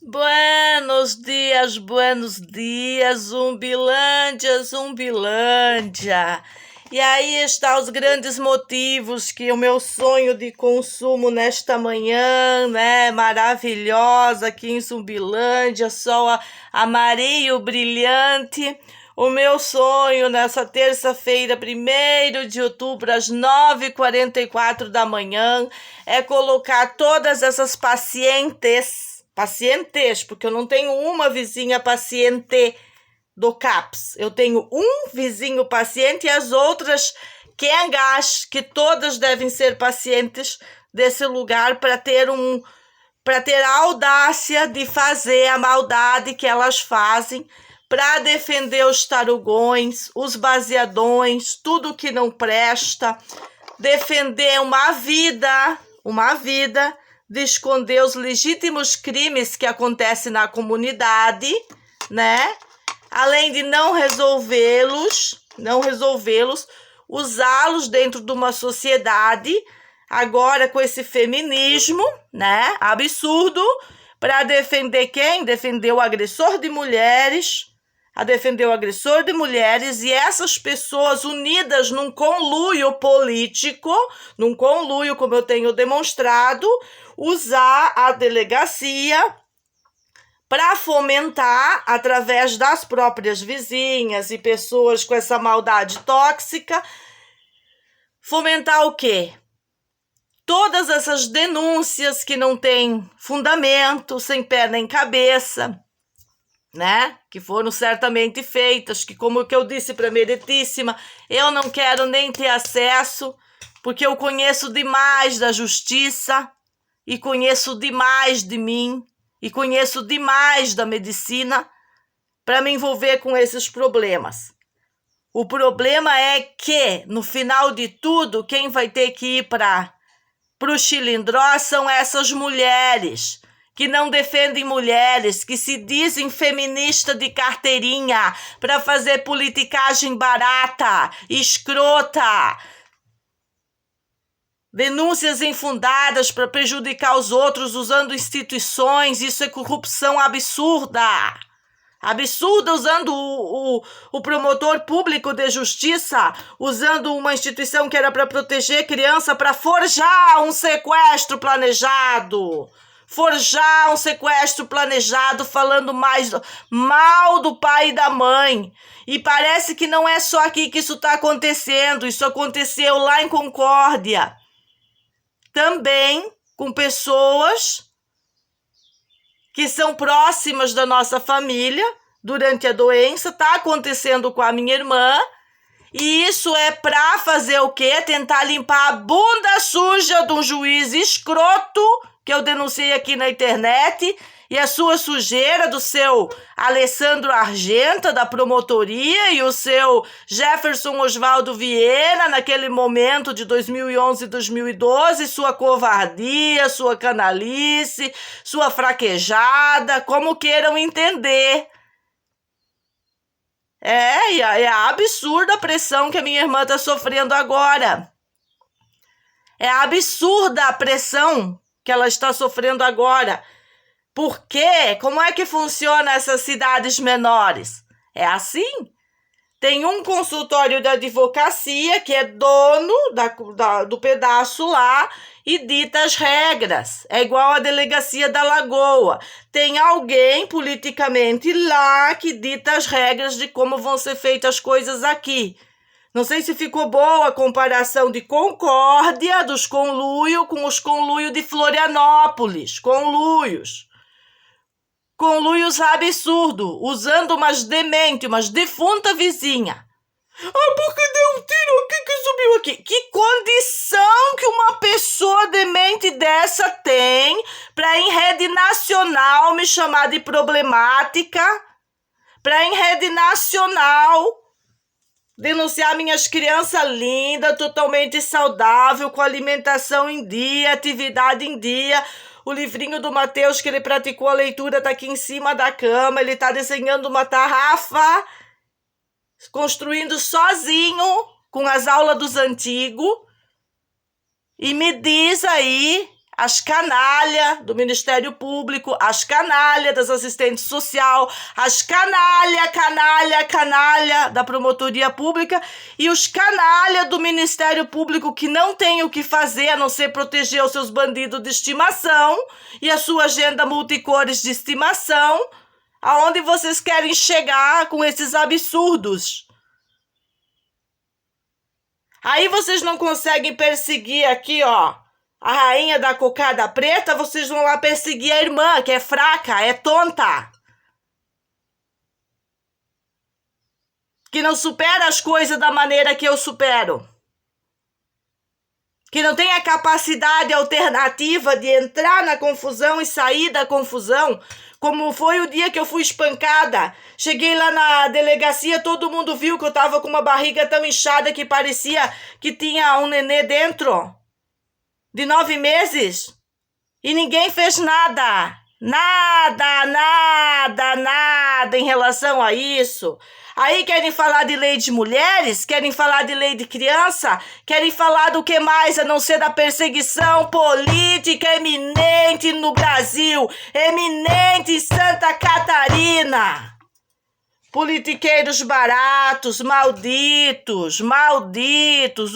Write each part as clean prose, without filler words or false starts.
Buenos dias, Zumbilândia, Zumbilândia. E aí está os grandes motivos que o meu sonho de consumo nesta manhã, né, maravilhosa aqui em Zumbilândia, sol amarillo brilhante. O meu sonho nessa terça-feira, 1º de outubro, às 9h44 da manhã, é colocar todas essas pacientes, porque eu não tenho uma vizinha paciente do CAPS. Eu tenho um vizinho paciente e as outras quengas, que todas devem ser pacientes desse lugar para ter a audácia de fazer a maldade que elas fazem, para defender os tarugões, os baseadões, tudo que não presta, defender uma vida, de esconder os legítimos crimes que acontecem na comunidade, né? Além de não resolvê-los, usá-los dentro de uma sociedade, agora com esse feminismo, né? Absurdo, para defender quem? Defender o agressor de mulheres, e essas pessoas unidas num conluio político, como eu tenho demonstrado, usar a delegacia para fomentar, através das próprias vizinhas e pessoas com essa maldade tóxica, fomentar o quê? Todas essas denúncias que não têm fundamento, sem pé nem cabeça, né? Que foram certamente feitas, que, como que eu disse para a Meritíssima, eu não quero nem ter acesso, porque eu conheço demais da justiça, e conheço demais de mim, e conheço demais da medicina para me envolver com esses problemas. O problema é que, no final de tudo, quem vai ter que ir para o Chilindró são essas mulheres que não defendem mulheres, que se dizem feminista de carteirinha para fazer politicagem barata, escrota, denúncias infundadas para prejudicar os outros usando instituições. Isso é corrupção absurda. Absurda, usando o promotor público de justiça, usando uma instituição que era para proteger criança, para forjar um sequestro planejado. Falando mal do pai e da mãe. E parece que não é só aqui que isso está acontecendo. Isso aconteceu lá em Concórdia. Também com pessoas que são próximas da nossa família durante a doença. Está acontecendo com a minha irmã. E isso é para fazer o quê? Tentar limpar a bunda suja de um juiz escroto, que eu denunciei aqui na internet, e a sua sujeira do seu Alessandro Argenta, da promotoria, e o seu Jefferson Osvaldo Vieira, naquele momento de 2011 e 2012, sua covardia, sua canalice, sua fraquejada, como queiram entender. É absurda a pressão que a minha irmã está sofrendo agora. É absurda a pressão que ela está sofrendo agora. Por quê? Como é que funciona essas cidades menores? É assim. Tem um consultório de advocacia que é dono do pedaço lá e dita as regras. É igual a delegacia da Lagoa. Tem alguém politicamente lá que dita as regras de como vão ser feitas as coisas aqui. Não sei se ficou boa a comparação de Concórdia, dos conluios, com os conluios de Florianópolis. Conluios absurdo, usando umas demente, umas defunta vizinha. Porque deu um tiro aqui que subiu aqui. Que condição que uma pessoa demente dessa tem para em rede nacional me chamar de problemática? Para em rede nacional denunciar minhas crianças lindas, totalmente saudável, com alimentação em dia, atividade em dia. O livrinho do Mateus que ele praticou a leitura está aqui em cima da cama. Ele está desenhando uma tarrafa, construindo sozinho, com as aulas dos antigos. E me diz aí as canalhas do Ministério Público, as canalhas das assistentes social, as canalha da Promotoria Pública e os canalha do Ministério Público que não tem o que fazer a não ser proteger os seus bandidos de estimação e a sua agenda multicores de estimação, aonde vocês querem chegar com esses absurdos. Aí vocês não conseguem perseguir aqui, ó, a rainha da cocada preta, vocês vão lá perseguir a irmã, que é fraca, é tonta. Que não supera as coisas da maneira que eu supero. Que não tem a capacidade alternativa de entrar na confusão e sair da confusão, como foi o dia que eu fui espancada. Cheguei lá na delegacia, todo mundo viu que eu tava com uma barriga tão inchada que parecia que tinha um nenê dentro, de 9 meses. E ninguém fez nada. Nada em relação a isso. Aí querem falar de lei de mulheres, querem falar de lei de criança, querem falar do que mais a não ser da perseguição política eminente no Brasil, eminente em Santa Catarina. Politiqueiros baratos, malditos,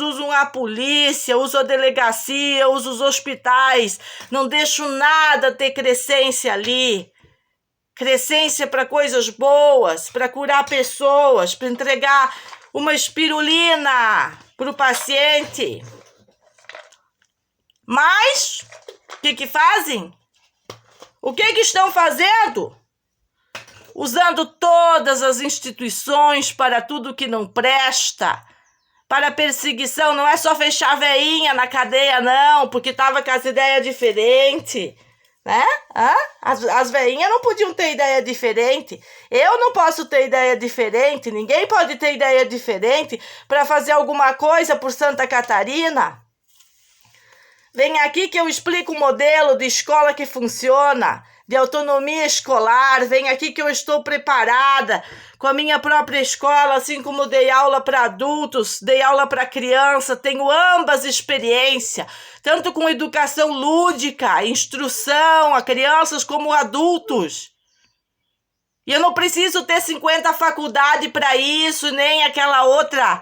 usam a polícia, usam a delegacia, usam os hospitais, não deixam nada ter crescência ali. Crescência para coisas boas, para curar pessoas, para entregar uma espirulina para o paciente. Mas, o que fazem? O que estão fazendo? Usando todas as instituições para tudo que não presta, para perseguição. Não é só fechar a veinha na cadeia, não, porque estava com as ideias diferentes. Né? As veinhas não podiam ter ideia diferente. Eu não posso ter ideia diferente. Ninguém pode ter ideia diferente para fazer alguma coisa por Santa Catarina. Vem aqui que eu explico o modelo de escola que funciona, de autonomia escolar. Vem aqui que eu estou preparada com a minha própria escola, assim como dei aula para adultos, dei aula para criança, tenho ambas experiência, tanto com educação lúdica, instrução a crianças como adultos. E eu não preciso ter 50 faculdades para isso, nem aquela outra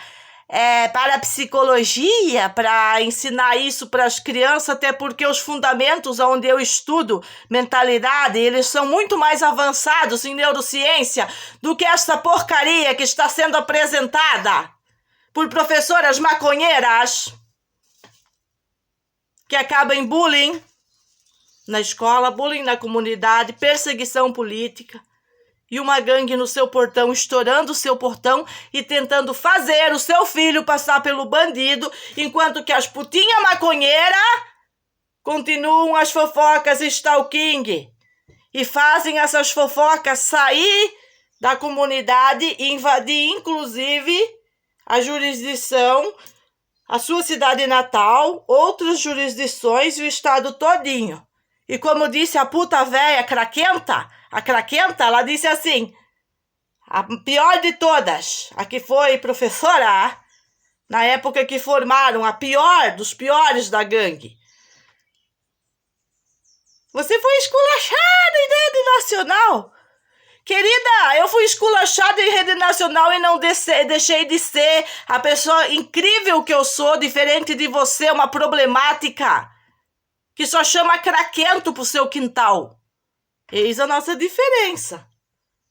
para psicologia, para ensinar isso para as crianças, até porque os fundamentos onde eu estudo mentalidade, eles são muito mais avançados em neurociência do que essa porcaria que está sendo apresentada por professoras maconheiras, que acaba em bullying na escola, bullying na comunidade, perseguição política. E uma gangue no seu portão, estourando o seu portão e tentando fazer o seu filho passar pelo bandido, enquanto que as putinhas maconheiras continuam as fofocas stalking e fazem essas fofocas sair da comunidade e invadir, inclusive, a jurisdição, a sua cidade natal, outras jurisdições e o estado todinho. E como disse a puta véia craquenta, ela disse assim, a pior de todas, a que foi professora, na época que formaram a pior dos piores da gangue. Você foi esculachada em rede nacional. Querida, eu fui esculachada em rede nacional e não deixei de ser a pessoa incrível que eu sou, diferente de você, uma problemática que só chama craquento pro seu quintal. Eis a nossa diferença.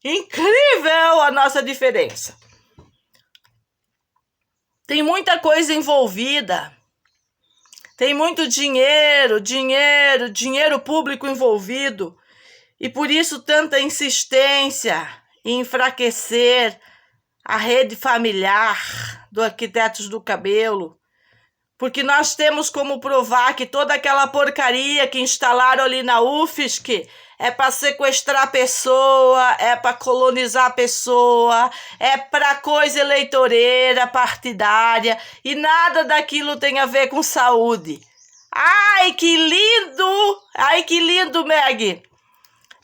Incrível a nossa diferença. Tem muita coisa envolvida. Tem muito dinheiro público envolvido. E por isso tanta insistência em enfraquecer a rede familiar do Arquitetos do Cabelo. Porque nós temos como provar que toda aquela porcaria que instalaram ali na UFSC é para sequestrar a pessoa, é para colonizar a pessoa, é para coisa eleitoreira, partidária, e nada daquilo tem a ver com saúde. Ai, que lindo! Ai, que lindo, Meg!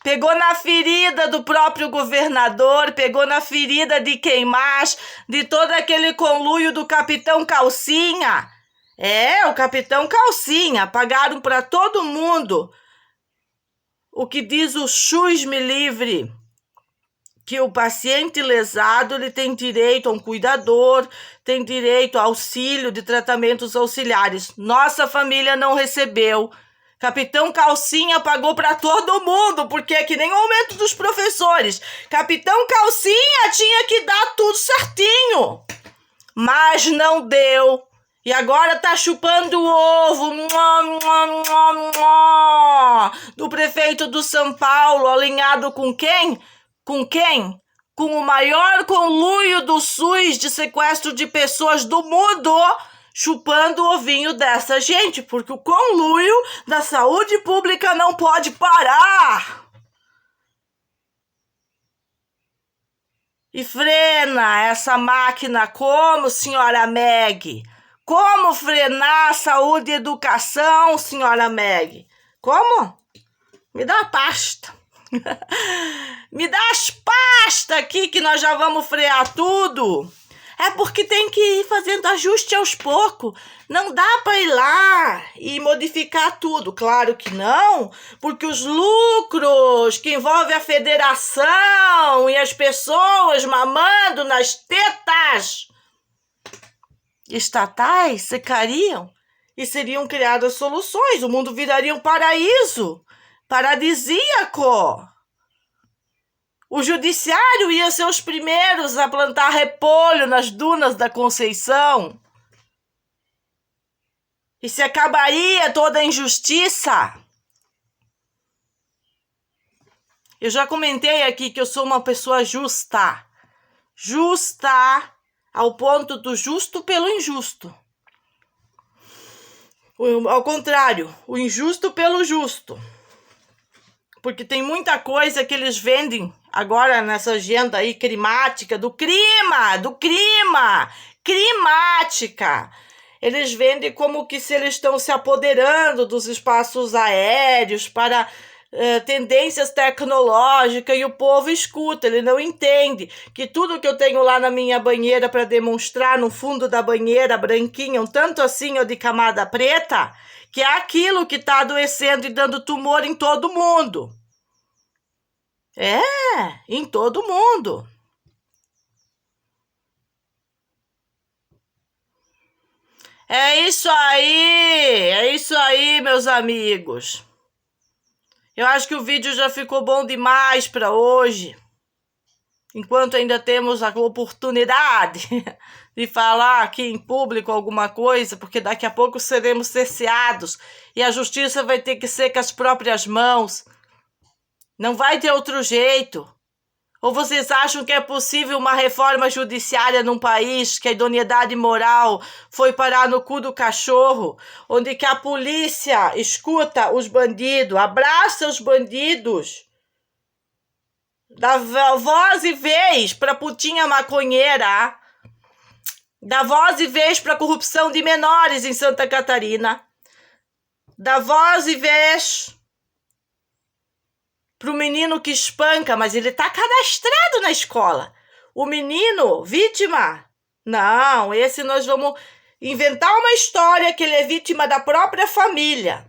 Pegou na ferida do próprio governador, pegou na ferida de quem mais, de todo aquele conluio do Capitão Calcinha. É, o Capitão Calcinha. Pagaram para todo mundo. O que diz o SUS Me Livre, que o paciente lesado ele tem direito a um cuidador, tem direito a auxílio de tratamentos auxiliares. Nossa família não recebeu. Capitão Calcinha pagou para todo mundo, porque é que nem o aumento dos professores. Capitão Calcinha tinha que dar tudo certinho, mas não deu. E agora tá chupando o ovo do prefeito do São Paulo, alinhado com quem? Com quem? Com o maior conluio do SUS de sequestro de pessoas do mundo, chupando o ovinho dessa gente, porque o conluio da saúde pública não pode parar. E frena essa máquina como, senhora Meg? Como frenar a saúde e educação, senhora Meg? Como? Me dá a pasta. Me dá as pastas aqui que nós já vamos frear tudo. É porque tem que ir fazendo ajuste aos poucos. Não dá para ir lá e modificar tudo. Claro que não, porque os lucros que envolvem a federação e as pessoas mamando nas tetas estatais secariam e seriam criadas soluções. O mundo viraria um paraíso paradisíaco. O judiciário ia ser os primeiros a plantar repolho nas dunas da Conceição. E se acabaria toda a injustiça. Eu já comentei aqui que eu sou uma pessoa justa. Justa ao ponto do justo pelo injusto. Ao contrário, o injusto pelo justo. Porque tem muita coisa que eles vendem agora nessa agenda aí climática, climática. Eles vendem como que se eles estão se apoderando dos espaços aéreos para tendências tecnológicas, e o povo escuta, ele não entende que tudo que eu tenho lá na minha banheira para demonstrar no fundo da banheira, branquinha, um tanto assim ó, de camada preta, que é aquilo que está adoecendo e dando tumor em todo mundo. É, em todo mundo. É isso aí, meus amigos. Eu acho que o vídeo já ficou bom demais para hoje. Enquanto ainda temos a oportunidade de falar aqui em público alguma coisa, porque daqui a pouco seremos cerceados e a justiça vai ter que ser com as próprias mãos. Não vai ter outro jeito. Ou vocês acham que é possível uma reforma judiciária num país que a idoneidade moral foi parar no cu do cachorro, onde que a polícia escuta os bandidos, abraça os bandidos, dá voz e vez para putinha maconheira, dá voz e vez para corrupção de menores em Santa Catarina, dá voz e vez pro menino que espanca, mas ele tá cadastrado na escola. O menino, vítima? Não, esse nós vamos inventar uma história que ele é vítima da própria família.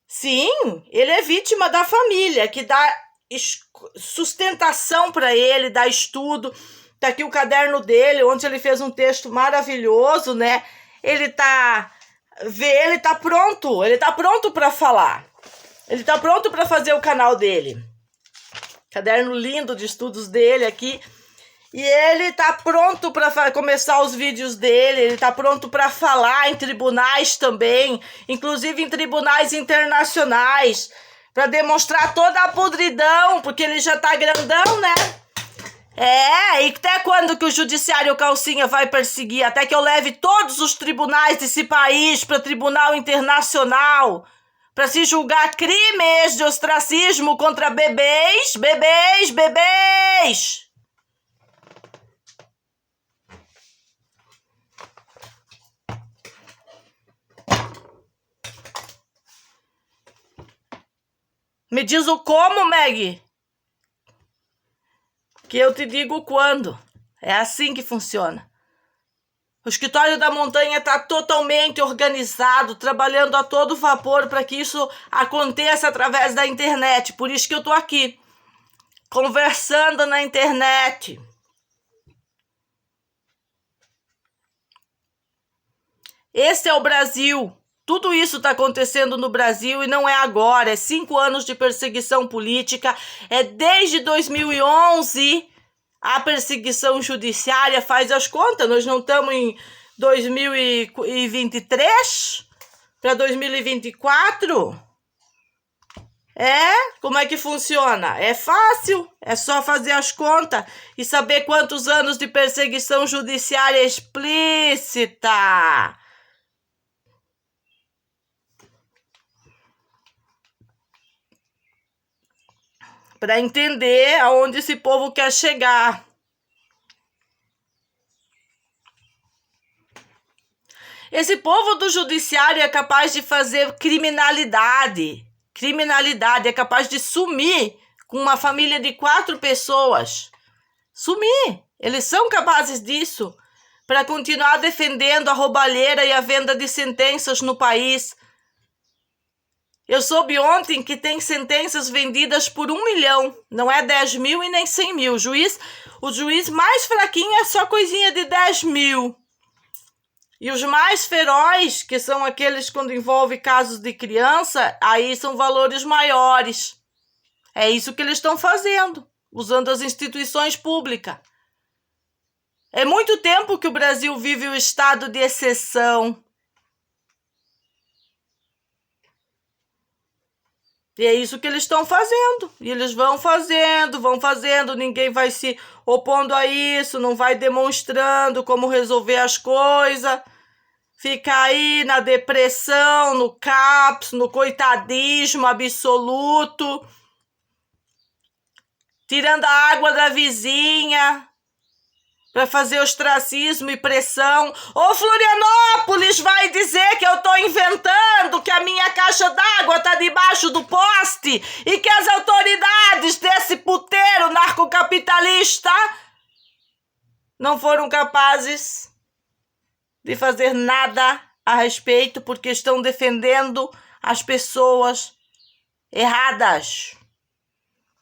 Sim, ele é vítima da família, que dá sustentação para ele, dá estudo. Tá aqui o caderno dele, onde ele fez um texto maravilhoso, né? Ele tá pronto para falar. Ele tá pronto para fazer o canal dele. Caderno lindo de estudos dele aqui. E ele tá pronto para começar os vídeos dele. Ele tá pronto para falar em tribunais também. Inclusive em tribunais internacionais. Para demonstrar toda a podridão. Porque ele já tá grandão, né? É, e até quando que o judiciário calcinha vai perseguir? Até que eu leve todos os tribunais desse país para tribunal internacional. Para se julgar crimes de ostracismo contra bebês. Me diz o como, Meg? Que eu te digo quando. É assim que funciona. O escritório da montanha está totalmente organizado, trabalhando a todo vapor para que isso aconteça através da internet. Por isso que eu estou aqui, conversando na internet. Esse é o Brasil. Tudo isso está acontecendo no Brasil e não é agora. É 5 anos de perseguição política. É desde 2011 a perseguição judiciária. Faz as contas. Nós não estamos em 2023 para 2024. Como é que funciona? É fácil. É só fazer as contas e saber quantos anos de perseguição judiciária explícita. Para entender aonde esse povo quer chegar. Esse povo do judiciário é capaz de fazer criminalidade. Criminalidade, é capaz de sumir com uma família de 4 pessoas. Sumir. Eles são capazes disso para continuar defendendo a roubalheira e a venda de sentenças no país. Eu soube ontem que tem sentenças vendidas por 1 milhão. Não é 10 mil e nem 100 mil. O juiz mais fraquinho é só coisinha de 10 mil. E os mais ferozes, que são aqueles quando envolve casos de criança, aí são valores maiores. É isso que eles estão fazendo, usando as instituições públicas. É muito tempo que o Brasil vive o estado de exceção. E é isso que eles estão fazendo. E eles vão fazendo. Ninguém vai se opondo a isso, não vai demonstrando como resolver as coisas. Fica aí na depressão, no CAPS, no coitadismo absoluto. Tirando a água da vizinha para fazer ostracismo e pressão. Ô, Florianópolis vai dizer que eu tô inventando, que a minha caixa d'água tá debaixo do poste e que as autoridades desse puteiro narcocapitalista não foram capazes de fazer nada a respeito porque estão defendendo as pessoas erradas.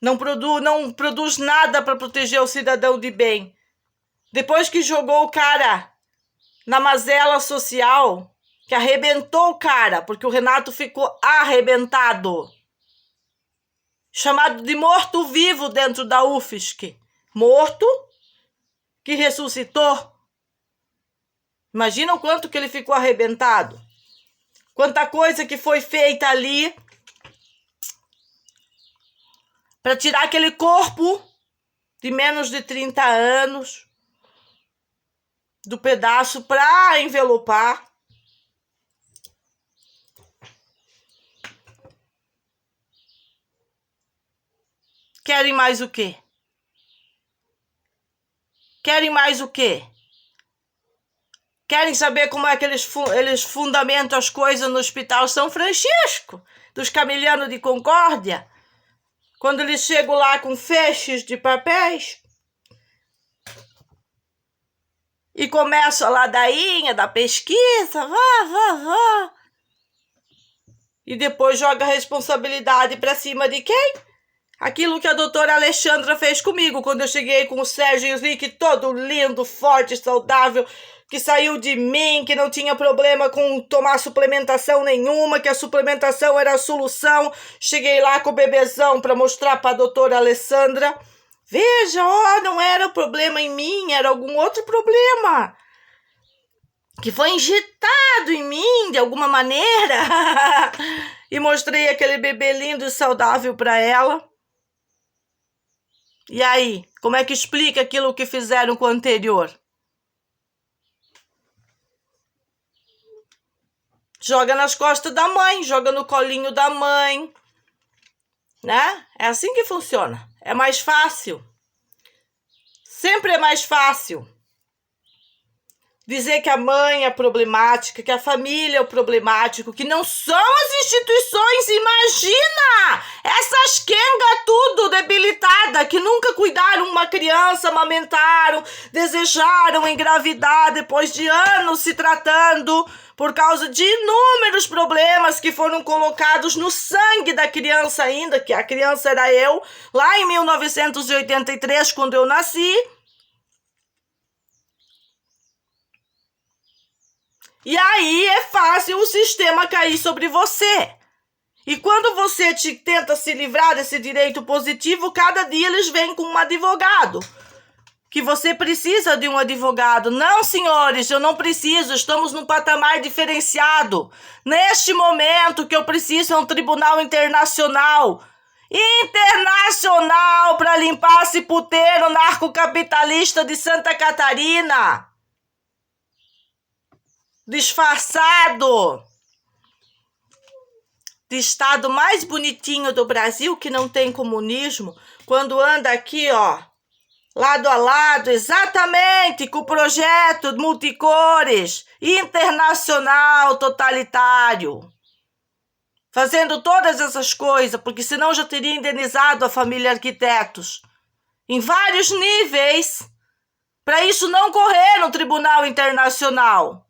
Não produz nada para proteger o cidadão de bem. Depois que jogou o cara na mazela social, que arrebentou o cara, porque o Renato ficou arrebentado. Chamado de morto-vivo dentro da UFSC. Morto que ressuscitou. Imagina o quanto que ele ficou arrebentado. Quanta coisa que foi feita ali para tirar aquele corpo de menos de 30 anos do pedaço para envelopar. Querem mais o quê? Querem mais o quê? Querem saber como é que eles fundamentam as coisas no Hospital São Francisco, dos Camilianos de Concórdia? Quando eles chegam lá com feixes de papéis e começam a ladainha da pesquisa, vá. E depois joga a responsabilidade para cima de quem? Aquilo que a doutora Alexandra fez comigo quando eu cheguei com o Sérgio Henrique todo lindo, forte, saudável, que saiu de mim, que não tinha problema com tomar suplementação nenhuma, que a suplementação era a solução. Cheguei lá com o bebezão para mostrar para a doutora Alessandra. Veja, não era problema em mim, era algum outro problema que foi injetado em mim de alguma maneira. E mostrei aquele bebê lindo e saudável para ela. E aí, como é que explica aquilo que fizeram com o anterior? Joga nas costas da mãe, joga no colinho da mãe, né? É assim que funciona. É mais fácil. Sempre é mais fácil dizer que a mãe é problemática, que a família é o problemático, que não são as instituições. Imagina! Essas quengas tudo debilitada. nada, que nunca cuidaram uma criança, amamentaram, desejaram engravidar depois de anos se tratando por causa de inúmeros problemas que foram colocados no sangue da criança ainda, que a criança era eu, lá em 1983, quando eu nasci. E aí é fácil o sistema cair sobre você. E quando você tenta se livrar desse direito positivo, cada dia eles vêm com um advogado. Que você precisa de um advogado. Não, senhores, eu não preciso. Estamos num patamar diferenciado. Neste momento, que eu preciso é um tribunal internacional. Internacional para limpar esse puteiro narcocapitalista de Santa Catarina. Disfarçado de estado mais bonitinho do Brasil, que não tem comunismo, quando anda aqui, ó, lado a lado, exatamente com o projeto multicores, internacional, totalitário, fazendo todas essas coisas, porque senão já teria indenizado a família Arquitetos, em vários níveis, para isso não correr no Tribunal Internacional.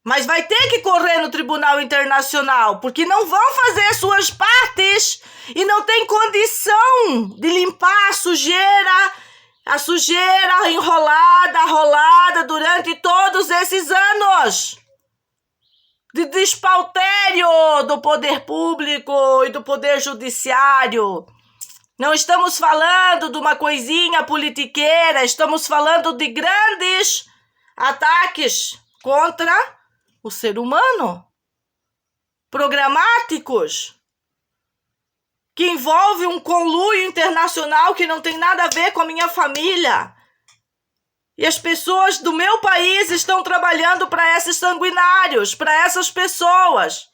Mas vai ter que correr no Tribunal Internacional, porque não vão fazer suas partes e não tem condição de limpar a sujeira arrolada durante todos esses anos de despautério do poder público e do poder judiciário. Não estamos falando de uma coisinha politiqueira, estamos falando de grandes ataques contra o ser humano, programáticos, que envolve um conluio internacional que não tem nada a ver com a minha família. E as pessoas do meu país estão trabalhando para esses sanguinários, para essas pessoas.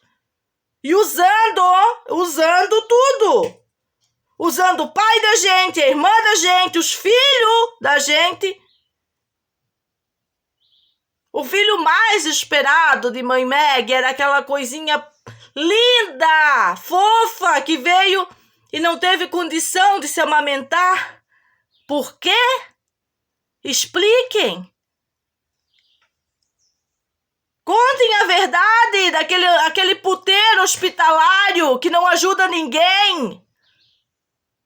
E usando tudo. Usando o pai da gente, a irmã da gente, os filhos da gente. O filho mais esperado de Mãe Meg era aquela coisinha linda, fofa, que veio e não teve condição de se amamentar. Por quê? Expliquem. Contem a verdade daquele puteiro hospitalário que não ajuda ninguém.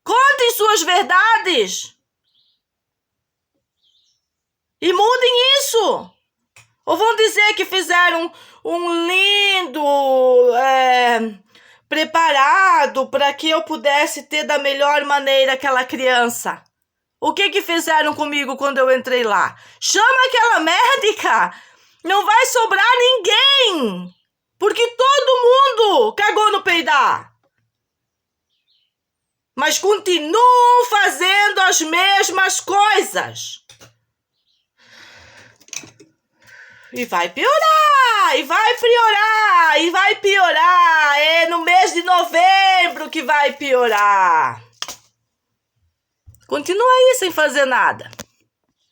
Contem suas verdades. E mudem isso. Ou vão dizer que fizeram um lindo preparado para que eu pudesse ter da melhor maneira aquela criança. O que fizeram comigo quando eu entrei lá? Chama aquela médica. Não vai sobrar ninguém. Porque todo mundo cagou no peidar. Mas continuam fazendo as mesmas coisas. E vai piorar, e vai piorar, e vai piorar. É no mês de novembro que vai piorar. Continua aí sem fazer nada.